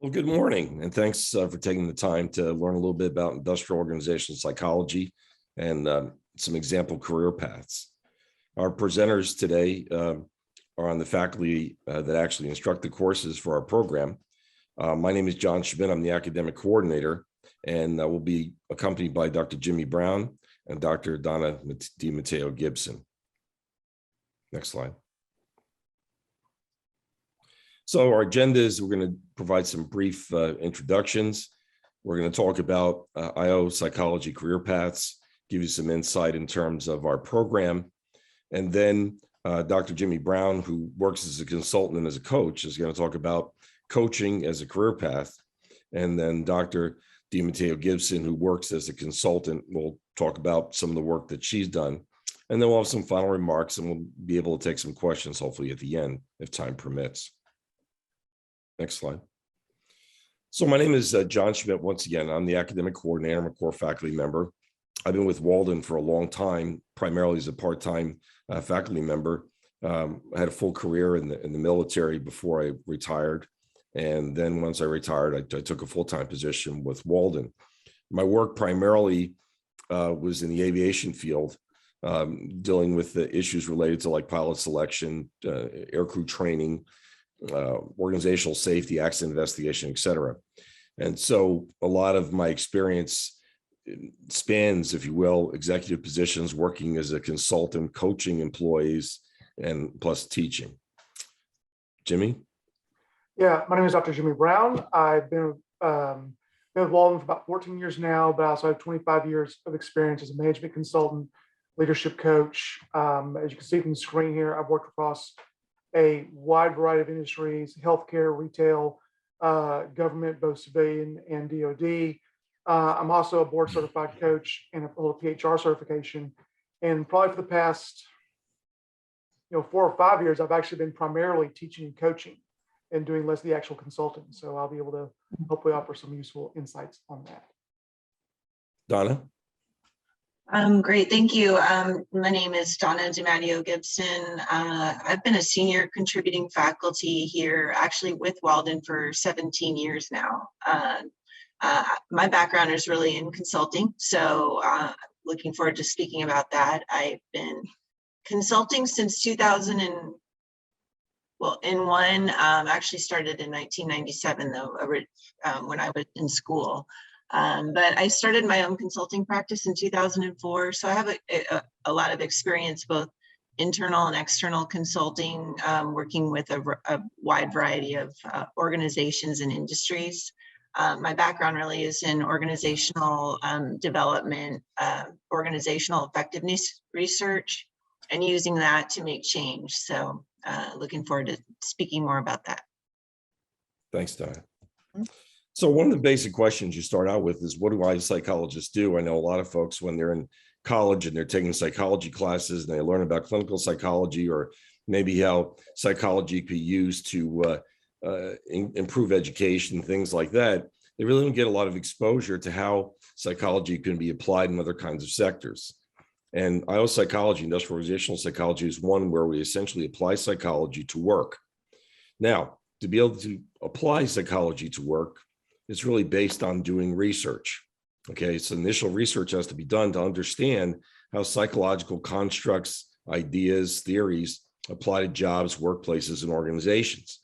Well, good morning, and thanks for taking the time to learn a little bit about industrial organizational psychology and some example career paths. Our presenters today are on the faculty that actually instruct the courses for our program. My name is John Schmidt. I'm the academic coordinator, and we'll be accompanied by Dr. Jimmy Brown and Dr. Donna DiMatteo-Gibson. Next slide. So our agenda is we're going to provide some brief introductions. We're going to talk about IO psychology career paths, give you some insight in terms of our program. And then Dr. Jimmy Brown, who works as a consultant and as a coach, is going to talk about coaching as a career path. And then Dr. DiMatteo-Gibson, who works as a consultant, will talk about some of the work that she's done. And then we'll have some final remarks, and we'll be able to take some questions, hopefully at the end, if time permits. Next slide. So my name is John Schmidt. Once again, I'm the academic coordinator. I'm a core faculty member. I've been with Walden for a long time, primarily as a part-time faculty member. I had a full career in the military before I retired. And then once I retired, I took a full-time position with Walden. My work primarily was in the aviation field, dealing with the issues related to like pilot selection, aircrew training, organizational safety, accident investigation, et cetera. And so a lot of my experience spans, if you will, executive positions, working as a consultant, coaching employees, and plus teaching. Jimmy? Yeah, my name is Dr. Jimmy Brown. I've been with Walden for about 14 years now, but I also have 25 years of experience as a management consultant, leadership coach. As you can see from the screen here, I've worked across a wide variety of industries: healthcare, retail, government, both civilian and DoD. I'm also a board certified coach and a PHR certification. And probably for the past 4 or 5 years, I've actually been primarily teaching and coaching and doing less of the actual consulting. So I'll be able to hopefully offer some useful insights on that. Donna? Great, thank you. My name is Donna DiMatteo-Gibson. I've been a senior contributing faculty here, actually with Walden for 17 years now. My background is really in consulting, so looking forward to speaking about that. I've been consulting since 2001. Actually started in 1997 though, when I was in school. But I started my own consulting practice in 2004. So I have a lot of experience, both internal and external consulting, working with a wide variety of organizations and industries. My background really is in organizational development, organizational effectiveness research, and using that to make change. So looking forward to speaking more about that. Thanks, Donna. So one of the basic questions you start out with is, what do I psychologists do? I know a lot of folks, when they're in college and they're taking psychology classes and they learn about clinical psychology, or maybe how psychology could be used to improve education, things like that, they really don't get a lot of exposure to how psychology can be applied in other kinds of sectors. And IO psychology, industrial organizational psychology, is one where we essentially apply psychology to work. Now, to be able to apply psychology to work, it's really based on doing research. Okay, so initial research has to be done to understand how psychological constructs, ideas, theories apply to jobs, workplaces, and organizations.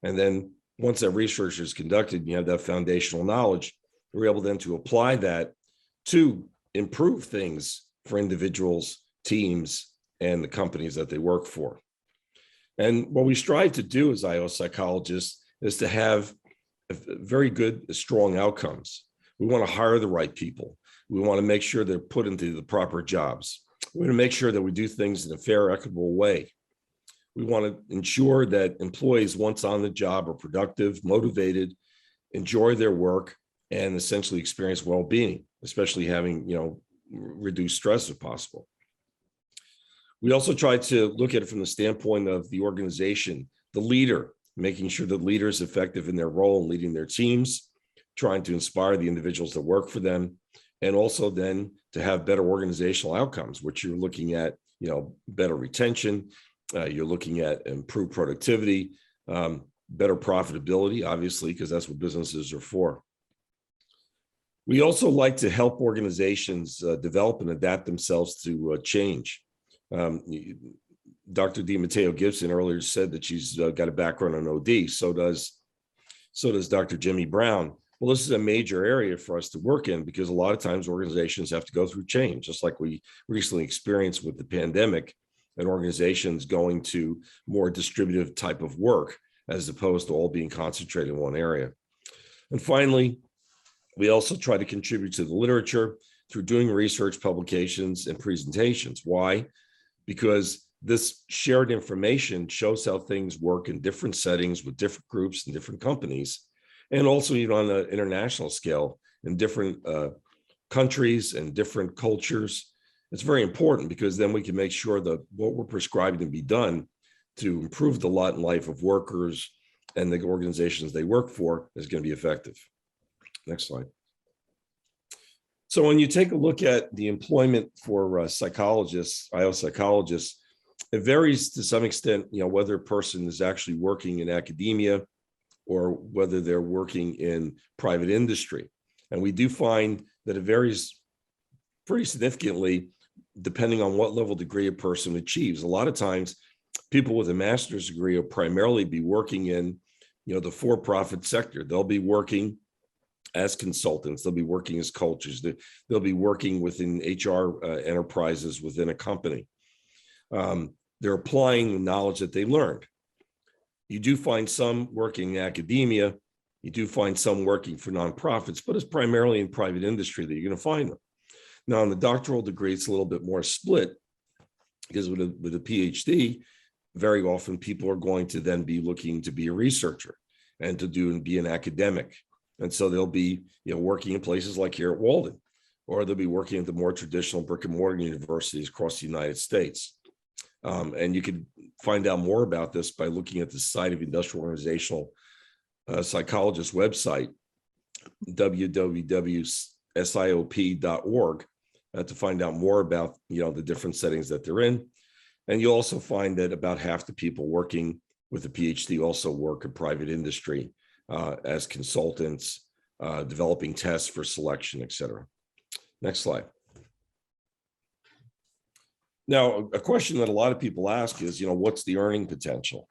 And then once that research is conducted, you have that foundational knowledge, we're able then to apply that to improve things for individuals, teams, and the companies that they work for. And what we strive to do as IO psychologists is to have very good, strong outcomes. We want to hire the right people. We want to make sure they're put into the proper jobs. We want to make sure that we do things in a fair, equitable way. We want to ensure that employees, once on the job, are productive, motivated, enjoy their work, and essentially experience well-being, especially having, reduced stress if possible. We also try to look at it from the standpoint of the organization, the leader, making sure the leader is effective in their role in leading their teams, trying to inspire the individuals that work for them, and also then to have better organizational outcomes, which you're looking at, better retention, you're looking at improved productivity, better profitability, obviously, because that's what businesses are for. We also like to help organizations develop and adapt themselves to change. Dr. DiMatteo-Gibson earlier said that she's got a background in OD. So does Dr. Jimmy Brown. Well, this is a major area for us to work in because a lot of times organizations have to go through change, just like we recently experienced with the pandemic and organizations going to more distributive type of work as opposed to all being concentrated in one area. And finally, we also try to contribute to the literature through doing research, publications, and presentations. Why? Because this shared information shows how things work in different settings with different groups and different companies, and also even on an international scale in different countries and different cultures. It's very important because then we can make sure that what we're prescribing to be done to improve the lot in life of workers and the organizations they work for is going to be effective. Next slide. So when you take a look at the employment for psychologists, IO psychologists, it varies to some extent, whether a person is actually working in academia or whether they're working in private industry. And we do find that it varies pretty significantly depending on what level degree a person achieves. A lot of times, people with a master's degree will primarily be working in, the for-profit sector. They'll be working as consultants. They'll be working as coaches. They'll be working within HR enterprises within a company. They're applying the knowledge that they learned. You do find some working in academia. You do find some working for nonprofits, but it's primarily in private industry that you're going to find them. Now, in the doctoral degree, it's a little bit more split because with a PhD, very often people are going to then be looking to be a researcher and to be an academic. And so they'll be working in places like here at Walden, or they'll be working at the more traditional brick and mortar universities across the United States. And you can find out more about this by looking at the Society of Industrial Organizational Psychologists website, www.siop.org, to find out more about the different settings that they're in. And you'll also find that about half the people working with a PhD also work in private industry as consultants, developing tests for selection, et cetera. Next slide. Now, a question that a lot of people ask is, what's the earning potential?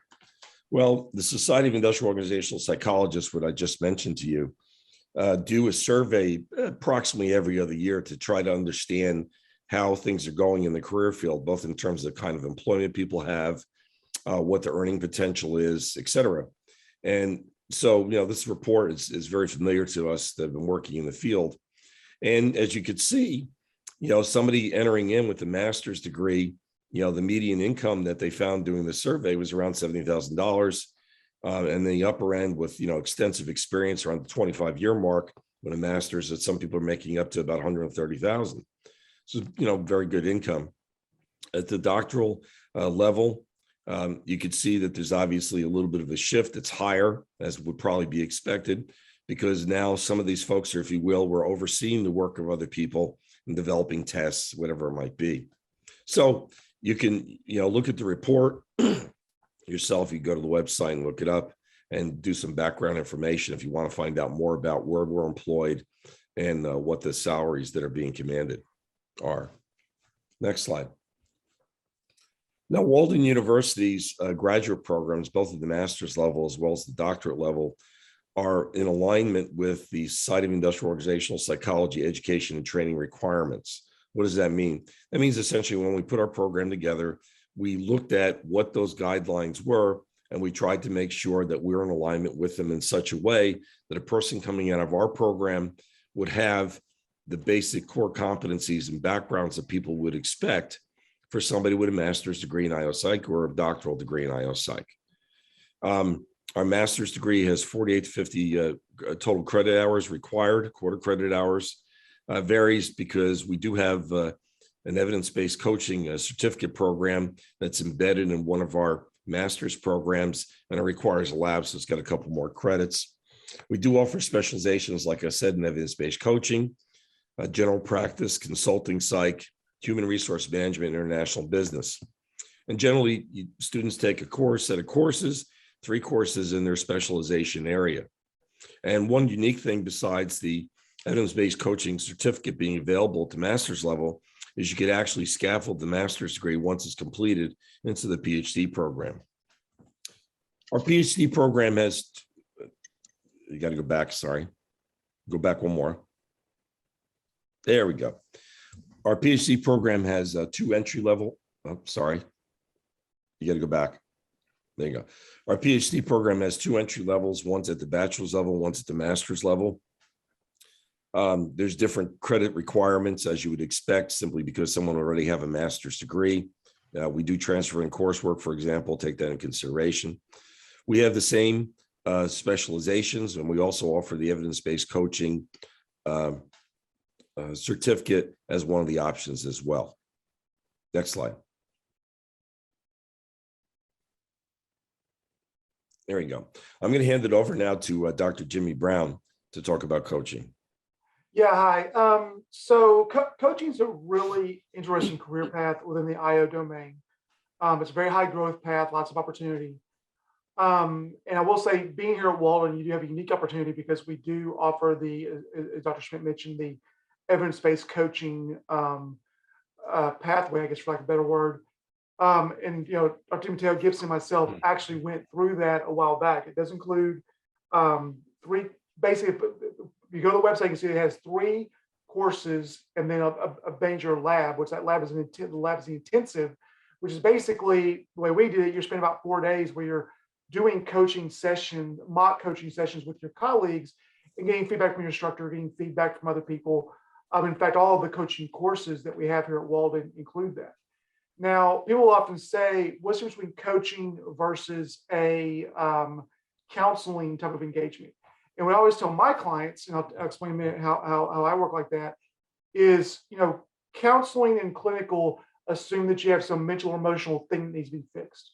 Well, the Society of Industrial Organizational Psychologists, what I just mentioned to you, do a survey approximately every other year to try to understand how things are going in the career field, both in terms of the kind of employment people have, what the earning potential is, et cetera. And so, this report is very familiar to us that have been working in the field. And as you could see, somebody entering in with a master's degree, the median income that they found doing the survey was around $70,000. And the upper end with, extensive experience around the 25-year mark with a master's that some people are making up to about $130,000. So, very good income. At the doctoral level, you could see that there's obviously a little bit of a shift that's higher, as would probably be expected, because now some of these folks are, if you will, were overseeing the work of other people and developing tests, whatever it might be. So you can, look at the report yourself. You go to the website and look it up and do some background information if you want to find out more about where we're employed and what the salaries that are being commanded are. Next slide. Now, Walden University's graduate programs, both at the master's level as well as the doctorate level, are in alignment with the Society of Industrial Organizational Psychology education and training requirements. What does that mean? That means essentially when we put our program together, we looked at what those guidelines were, and we tried to make sure that we're in alignment with them in such a way that a person coming out of our program would have the basic core competencies and backgrounds that people would expect for somebody with a master's degree in IO Psych or a doctoral degree in IO Psych. Our master's degree has 48 to 50 total credit hours required, quarter credit hours. Varies because we do have an evidence-based coaching certificate program that's embedded in one of our master's programs, and it requires a lab, so it's got a couple more credits. We do offer specializations, like I said, in evidence-based coaching, general practice, consulting psych, human resource management, international business. And generally, students take a set of courses 3 courses in their specialization area. And one unique thing besides the evidence-based coaching certificate being available at the master's level is you could actually scaffold the master's degree once it's completed into the PhD program. Our PhD program has, you got to go back, sorry. Go back one more. There we go. Our PhD program has 2 entry level. Oh, sorry. You got to go back. There you go. Our PhD program has 2 entry levels. One's at the bachelor's level, one's at the master's level. There's different credit requirements, as you would expect, simply because someone already have a master's degree. We do transferring coursework, for example, take that in consideration. We have the same specializations, and we also offer the evidence-based coaching certificate as one of the options as well. Next slide. There you go. I'm going to hand it over now to Dr. Jimmy Brown to talk about coaching. Yeah, hi. So coaching is a really interesting career path within the IO domain. It's a very high growth path, lots of opportunity. And I will say, being here at Walden, you do have a unique opportunity because we do offer the, as Dr. Schmidt mentioned, the evidence-based coaching pathway, I guess, for lack of a better word. And Dr. DiMatteo-Gibson and myself actually went through that a while back. It does include 3, basically, if you go to the website, you can see it has 3 courses and then a major lab, which that lab is the lab is intensive, which is basically the way we did it. You're spending about 4 days where you're doing coaching sessions, mock coaching sessions with your colleagues and getting feedback from your instructor, getting feedback from other people. In fact, all of the coaching courses that we have here at Walden include that. Now, people often say, what's the difference between coaching versus a counseling type of engagement? And what I always tell my clients, and I'll explain in a minute how I work like that, is, counseling and clinical assume that you have some mental or emotional thing that needs to be fixed.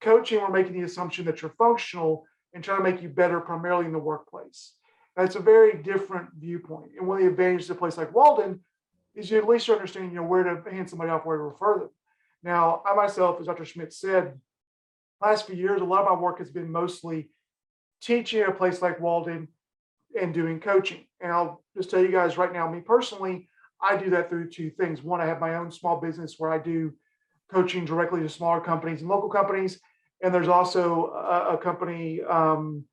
Coaching, we're making the assumption that you're functional and trying to make you better primarily in the workplace. That's a very different viewpoint. And one of the advantages of a place like Walden is you at least understand, where to hand somebody off, where to refer them. Now, I myself, as Dr. Schmidt said, last few years, a lot of my work has been mostly teaching at a place like Walden and doing coaching. And I'll just tell you guys right now, me personally, I do that through 2 things. One, I have my own small business where I do coaching directly to smaller companies and local companies. And there's also a company, which I'm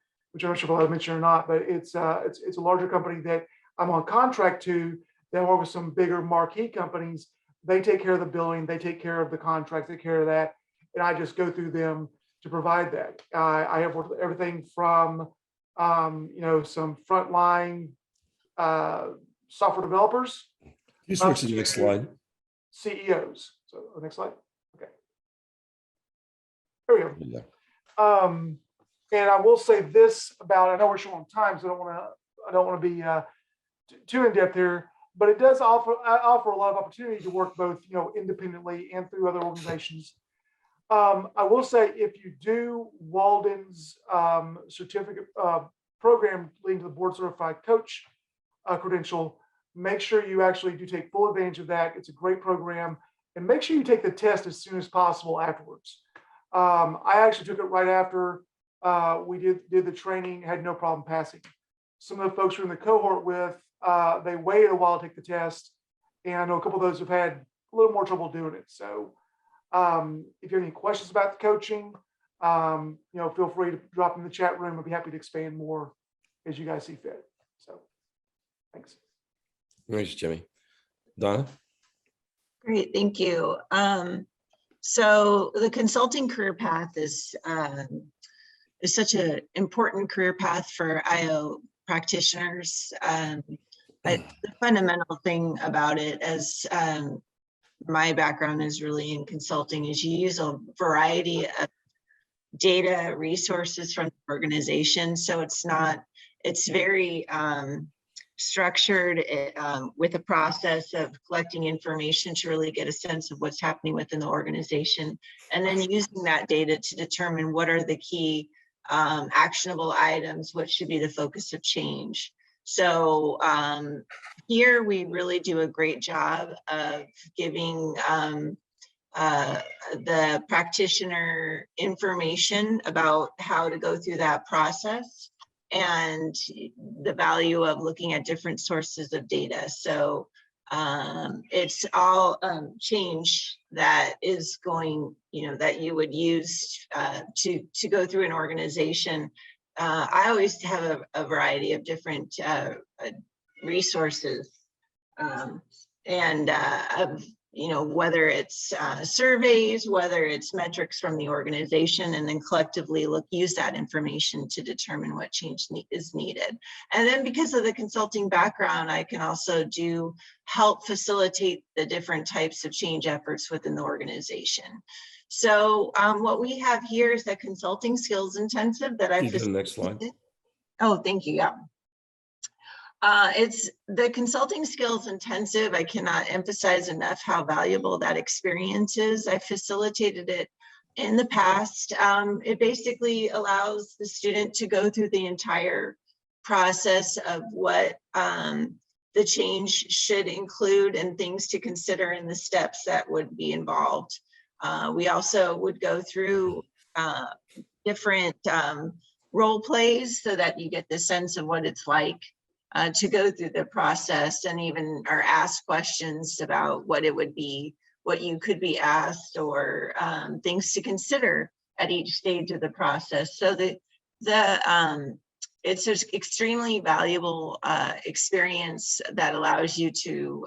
not sure if I'll mention or not, but it's a larger company that I'm on contract to that work with some bigger marquee companies. They take care of the billing, they take care of the contracts, take care of that. And I just go through them to provide that. I have worked with everything from, some frontline software developers. You switch to the next slide. CEOs. So next slide. Okay. There we go. Yeah. And I will say this about, I know we're short on time, so I don't want to be too in depth here, but it does offer a lot of opportunity to work both, independently and through other organizations. I will say, if you do Walden's certificate program leading to the board certified coach credential, make sure you actually do take full advantage of that. It's a great program, and make sure you take the test as soon as possible afterwards. I actually took it right after we did the training, had no problem passing. Some of the folks who were in the cohort with, they waited a while to take the test, and I know a couple of those have had a little more trouble doing it. So if you have any questions about the coaching, feel free to drop them in the chat room. I'll be happy to expand more as you guys see fit. So thanks. Thanks, Jimmy. Donna? Great, thank you. So the consulting career path is such an important career path for IO practitioners. But the fundamental thing about it, as my background is really in consulting, is you use a variety of data resources from the organization. So it's very structured with a process of collecting information to really get a sense of what's happening within the organization, and then using that data to determine what are the key actionable items, what should be the focus of change. So here we really do a great job of giving the practitioner information about how to go through that process and the value of looking at different sources of data. So it's all change that is going, that you would use to go through an organization. I always have a variety of different resources, and of whether it's surveys, whether it's metrics from the organization, and then collectively use that information to determine what change is needed. And then because of the consulting background, I can also help facilitate the different types of change efforts within the organization. So what we have here is the consulting skills intensive that I've facilitated. Next slide. Oh, thank you. Yeah. It's the consulting skills intensive. I cannot emphasize enough how valuable that experience is. I facilitated it in the past. It basically allows the student to go through the entire process of what the change should include and things to consider in the steps that would be involved. We also would go through different role plays so that you get the sense of what it's like to go through the process, and even are asked questions about what it would be, what you could be asked, or things to consider at each stage of the process. So it's an extremely valuable experience that allows you to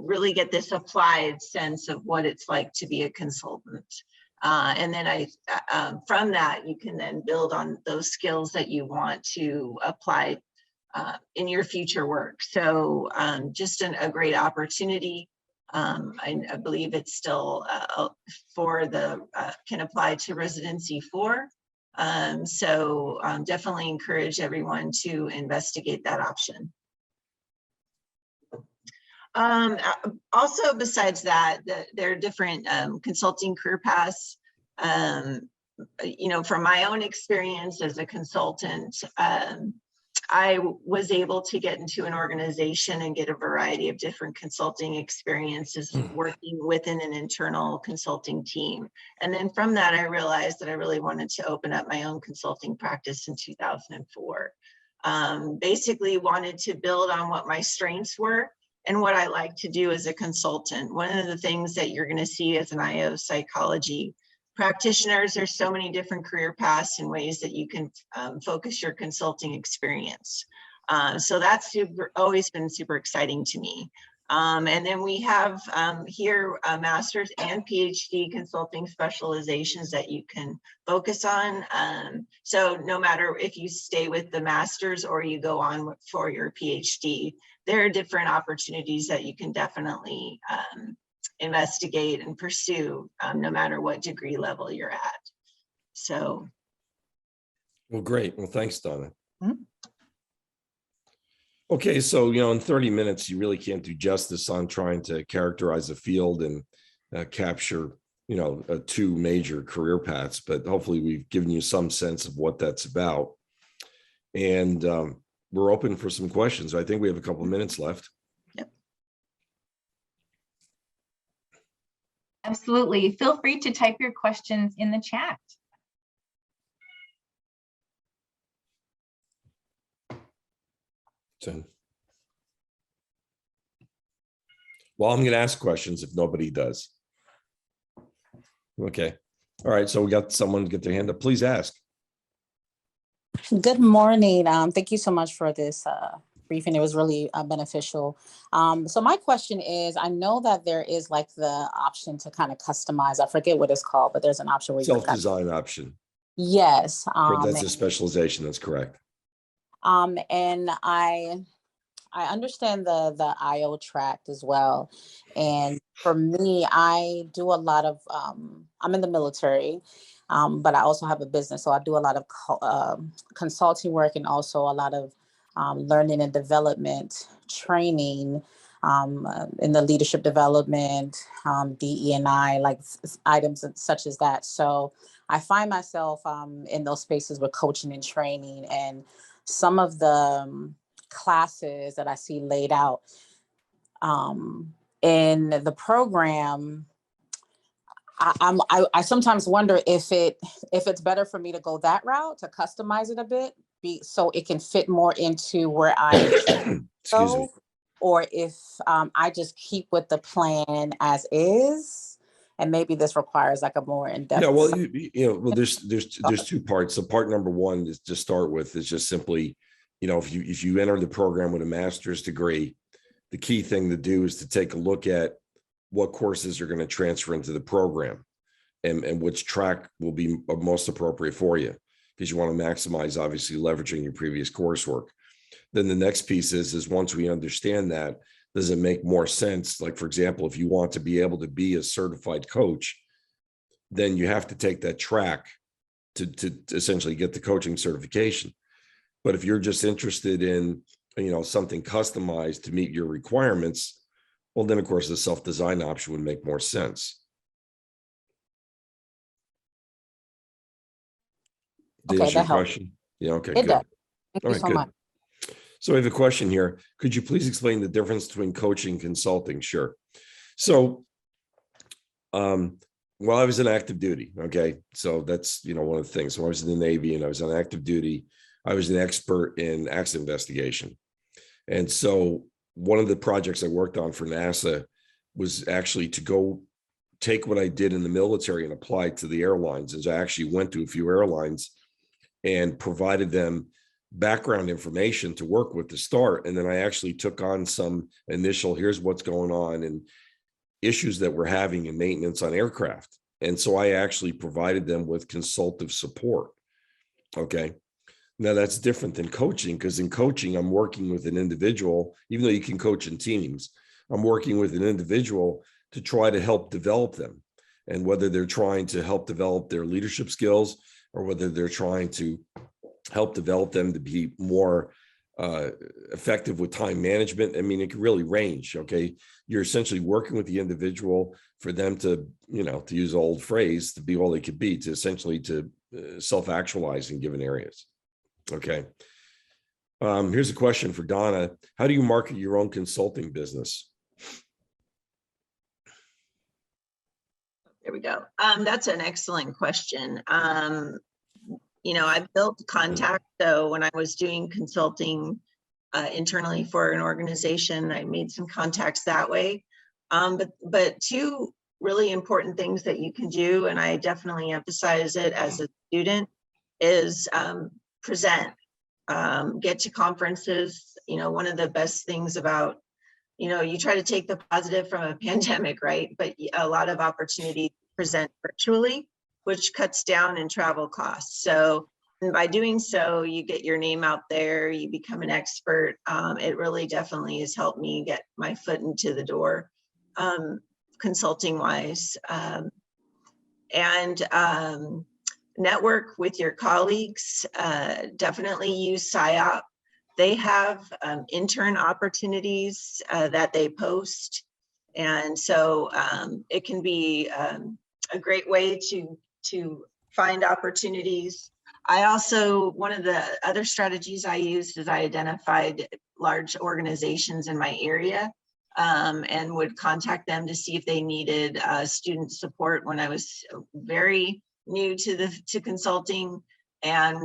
really get this applied sense of what it's like to be a consultant. And then from that, you can then build on those skills that you want to apply in your future work. So just a great opportunity. I believe it's still can apply to residency 4. So definitely encourage everyone to investigate that option. Also, besides that, there are different consulting career paths. From my own experience as a consultant, I was able to get into an organization and get a variety of different consulting experiences working within an internal consulting team. And then from that, I realized that I really wanted to open up my own consulting practice in 2004. Basically wanted to build on what my strengths were and what I like to do as a consultant. One of the things that you're going to see as an IO psychology practitioners, there's so many different career paths and ways that you can focus your consulting experience. So that's always been super exciting to me. And then we have here master's and PhD consulting specializations that you can focus on. So no matter if you stay with the master's or you go on for your PhD, there are different opportunities that you can definitely investigate and pursue, no matter what degree level you're at. So. Well, great. Well, thanks, Donna. Mm-hmm. Okay, so, in 30 minutes, you really can't do justice on trying to characterize a field and capture, 2 major career paths, but hopefully we've given you some sense of what that's about. And we're open for some questions. I think we have a couple of minutes left. Absolutely. Feel free to type your questions in the chat. Well, I'm going to ask questions if nobody does. Okay. All right. So we got someone get their hand up. Please ask. Good morning. Thank you so much for this briefing. It was really beneficial. So my question is, I know that there is like the option to kind of customize. I forget what it's called, but there's an option where you self-design option. Yes. That's a specialization. That's correct. And I understand the IO tract as well. And for me, I do a lot of, I'm in the military, but I also have a business. So I do a lot of consulting work and also a lot of learning and development training in the leadership development, DE&I, like items such as that. So I find myself in those spaces with coaching and training, and some of the classes that I see laid out in the program, I sometimes wonder if it's better for me to go that route, to customize it a bit, so it can fit more into where I Excuse me. go, or if I just keep with the plan as is, and maybe this requires like a more in-depth. Yeah, well, well, there's two parts. So part number one is to start with is just simply, if you enter the program with a master's degree, the key thing to do is to take a look at what courses are going to transfer into the program, and which track will be most appropriate for you, because you want to maximize, obviously, leveraging your previous coursework. Then the next piece is once we understand that, does it make more sense? Like, for example, if you want to be able to be a certified coach, then you have to take that track to essentially get the coaching certification. But if you're just interested in, something customized to meet your requirements, well, then of course the self-design option would make more sense. Did I answer your question? Yeah, okay, It good. does. Thank All you right, so good. much. So I have a question here. Could you please explain the difference between coaching and consulting? Sure. So, well, I was in active duty. Okay. So that's, one of the things. So I was in the Navy and I was on active duty. I was an expert in accident investigation. And so one of the projects I worked on for NASA was actually to go take what I did in the military and apply it to the airlines. As I actually went to a few airlines and provided them background information to work with to start. And then I actually took on some initial, here's what's going on and issues that we're having in maintenance on aircraft. And so I actually provided them with consultative support. Okay. Now that's different than coaching, because in coaching, I'm working with an individual, even though you can coach in teams, I'm working with an individual to try to help develop them. And whether they're trying to help develop their leadership skills, or whether they're trying to help develop them to be more effective with time management. I mean, it can really range. Okay. You're essentially working with the individual for them to, to use an old phrase, to be all they could be, to essentially to self-actualize in given areas. Okay. Here's a question for Donna. How do you market your own consulting business? There we go. That's an excellent question. I've built contacts. So when I was doing consulting internally for an organization, I made some contacts that way. But two really important things that you can do, and I definitely emphasize it as a student, is present, get to conferences. One of the best things about, you try to take the positive from a pandemic, right? But a lot of opportunity to present virtually, which cuts down in travel costs. So by doing so, you get your name out there, you become an expert. It really definitely has helped me get my foot into the door, consulting wise. And network with your colleagues, definitely use PsyOp. They have intern opportunities that they post. And so it can be a great way to find opportunities. I also, one of the other strategies I used is I identified large organizations in my area and would contact them to see if they needed student support when I was very new to consulting, and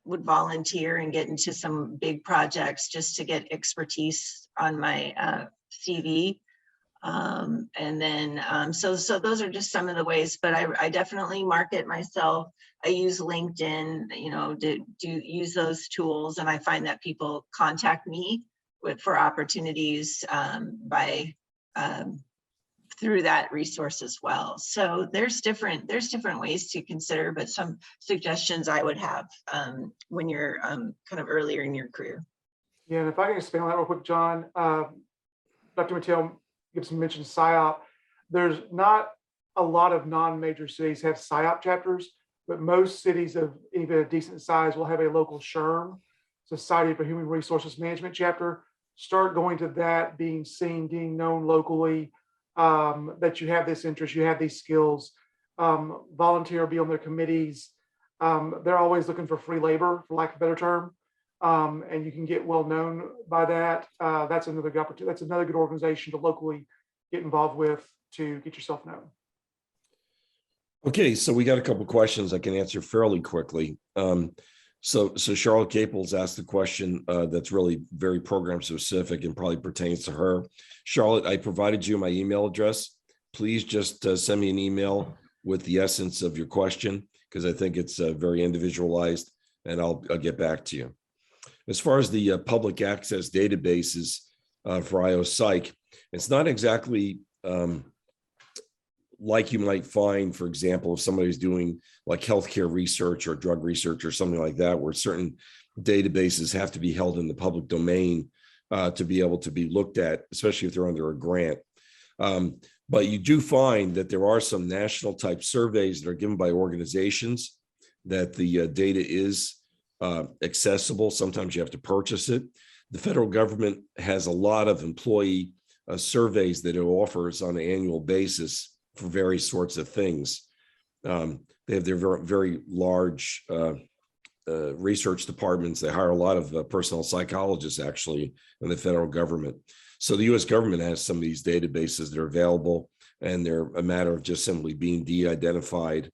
would volunteer and get into some big projects just to get expertise on my CV. And then, so those are just some of the ways, but I definitely market myself. I use LinkedIn, to use those tools. And I find that people contact me for opportunities through that resource as well. So there's different ways to consider, but some suggestions I would have when you're kind of earlier in your career. Yeah, and if I can expand on that real quick, John, Dr. DiMatteo-Gibson mentioned PsyOp. There's not a lot of non-major cities have PsyOp chapters, but most cities of even a decent size will have a local SHRM, Society for Human Resources Management chapter. Start going to that, being seen, being known locally, that you have this interest, you have these skills, volunteer, be on their committees. They're always looking for free labor, for lack of a better term. And you can get well known by that. That's another good opportunity. That's another good organization to locally get involved with to get yourself known. Okay, so we got a couple questions I can answer fairly quickly. So Charlotte Caples asked a question that's really very program specific and probably pertains to her. Charlotte, I provided you my email address. Please just send me an email with the essence of your question, because I think it's very individualized, and I'll get back to you. As far as the public access databases for IO Psych, it's not exactly like you might find, for example, if somebody's doing like healthcare research or drug research or something like that, where certain databases have to be held in the public domain to be able to be looked at, especially if they're under a grant. But you do find that there are some national type surveys that are given by organizations that the data is accessible. Sometimes you have to purchase it. The federal government has a lot of employee surveys that it offers on an annual basis for various sorts of things. They have their very, very large research departments. They hire a lot of personnel psychologists actually in the federal government. So the US government has some of these databases that are available, and they're a matter of just simply being de-identified,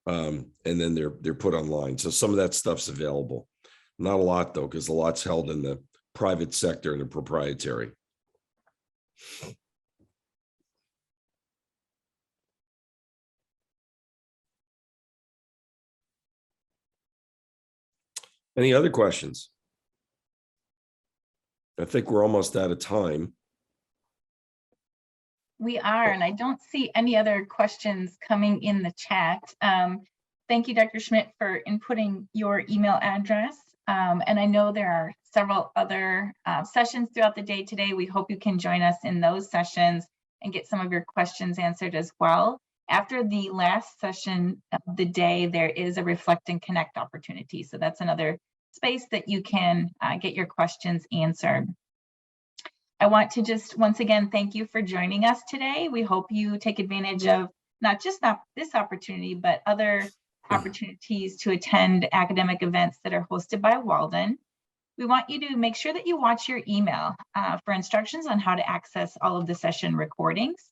and then they're put online. So some of that stuff's available. Not a lot though, because a lot's held in the private sector and the proprietary. Any other questions? I think we're almost out of time. We are, and I don't see any other questions coming in the chat. Thank you, Dr. Schmidt, for inputting your email address. And I know there are several other sessions throughout the day today. We hope you can join us in those sessions and get some of your questions answered as well. After the last session of the day, there is a reflect and connect opportunity. So that's another space that you can get your questions answered. I want to just once again thank you for joining us today. We hope you take advantage of not just this opportunity, but other opportunities to attend academic events that are hosted by Walden. We want you to make sure that you watch your email for instructions on how to access all of the session recordings,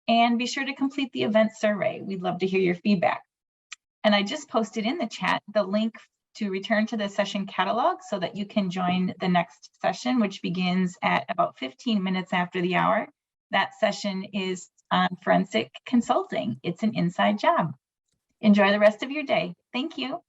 and be sure to complete the event survey. We'd love to hear your feedback. And I just posted in the chat the link to return to the session catalog so that you can join the next session, which begins at about 15 minutes after the hour. That session is on forensic consulting. It's an inside job. Enjoy the rest of your day. Thank you.